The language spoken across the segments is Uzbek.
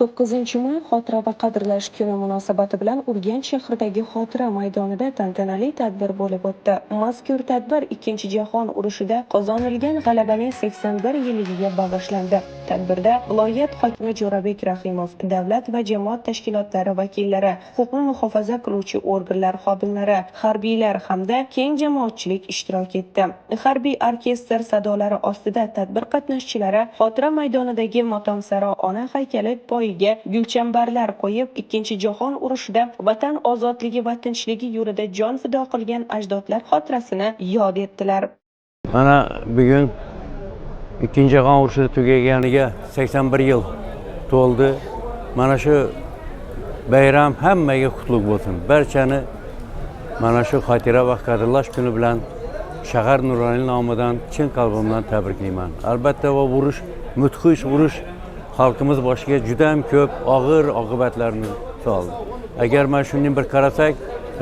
9-may xotira va qadrlash kuni munosabati bilan Urganch shahridagi Xotira maydonida tantanali tadbir bo'lib o'tdi. Mazkur tadbir Ikkinchi jahon urushida qozonilgan g'alabaning 81 yilligiga bag'ishlandi. Tadbirda viloyat hokimi Jo'rabek Rahimov, davlat va jamoat tashkilotlari vakillari, huquqni muhofaza qiluvchi organlar xodimlari, harbiylar hamda keng jamoatchilik ishtirok etdi. Harbiy orkestr sadolari ostida tadbir qatnashchilari Xotira maydonidagi Motamsaro ona haykali poyiga gulchambarlar qo'yib, Ikkinchi jahon urushida vatan ozodligi va tinchligi yo'lida jon fido qilgan ajdodlar xotirasini yod etdilar. Mana bugun Ikkinchi jahon urushi tugaganiga 81 yil to'ldi. Mana shu bayram hammaga qutlug' bo'lsin. Barchani mana shu xotira va qadrlash kuni bilan shahar nuroniy nomidan chin qalbimdan tabriklayman. Albatta bu urush, mudhish urush xalqimiz boshiga juda ham ko'p og'ir oqibatlarni soldi. Agar mana shuni bir qarasak,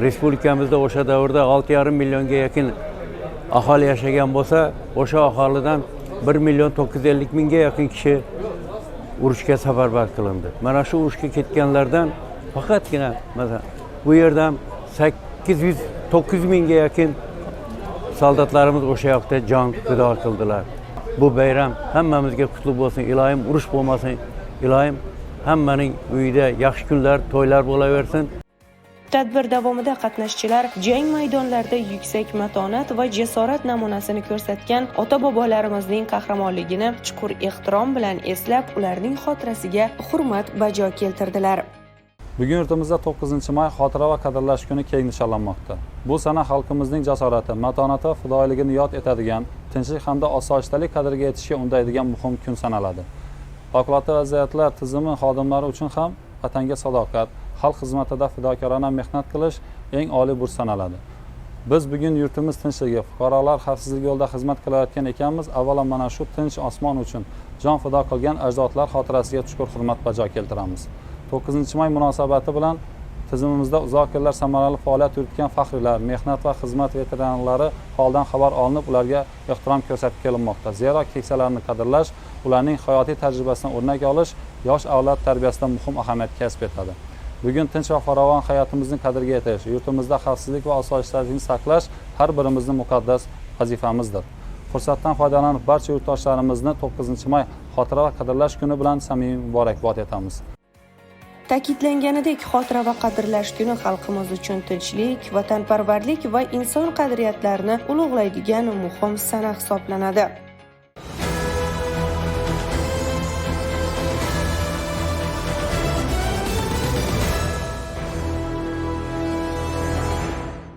respublikamizda o'sha davrda 6,5 millionga yaqin aholi yashagan bo'lsa, o'sha aholidan 1,950,000 ga yaqin kishi urushga safarbar qilindi. Mana shu urushga ketganlardan faqatgina masalan bu yerdan 800-900 mingga yaqin soldatlarimiz o'sha yoqda jon fido qildilar. Bu bayram hammamizga qutlug' bo'lsin. Iloyim urush bo'lmasin. Iloyim hammaning uyida yaxshi kunlar, to'ylar bo'laversin. Tadbir davomida qatnashchilar jang maydonlarida yuksak matonat va jasorat namunasini ko'rsatgan ota-bobolarimizning qahramonligini chuqur ehtirom bilan eslab, ularning xotirasiga hurmat bajo keltirdilar. Bugun yurtimizda 9-may xotira va qadrlash kuni keng nishonlanmoqda. Bu sana xalqimizning jasorati, matonati va fidoyiligini yod etadigan, tinchlik hamda osoyishtalik qadriga yetishga undaydigan muhim kun sanaladi. Favqulodda vaziyatlar tizimi xodimlari uchun ham vatanga sadoqat, xalq xizmatida fidokorona mehnat qilish eng oliy burch sanaladi. Biz bugun yurtimiz tinchligi, fuqarolar xavfsizligi yo'lida xizmat qilayotgan ekanmiz. Avvalo mana shu tinch osmon uchun jon fido qilgan ajdodlar xotirasiga chuqur hurmat bajo keltiramiz. 9-may munosabati bilan tizimimizda uzoq yillar samarali faoliyat yuritgan faxriylar, mehnat va xizmat veteranlari holdan xabar olinib, ularga ehtirom ko'rsatib kelinmoqda. Zero keksalarni qadrlash, ularning hayotiy tajribasidan o'rnak olish yosh avlod tarbiyasida muhim ahamiyat kasb etadi. Bugun tinch va farovon hayotimizni qadriga yetish, yurtimizda xavfsizlik va osoyishtalikni saqlash har birimizning muqaddas vazifamizdir. Fursatdan foydalanib barcha yurtdoshlarimizni 9-may xotira va qadrlash kuni bilan samimiy muborakbod etamiz. Ta'kidlanganidek, xotira va qadrlash kuni xalqimiz uchun tinchlik, vatanparvarlik va inson qadriyatlarini ulug'laydigan muhim sana hisoblanadi.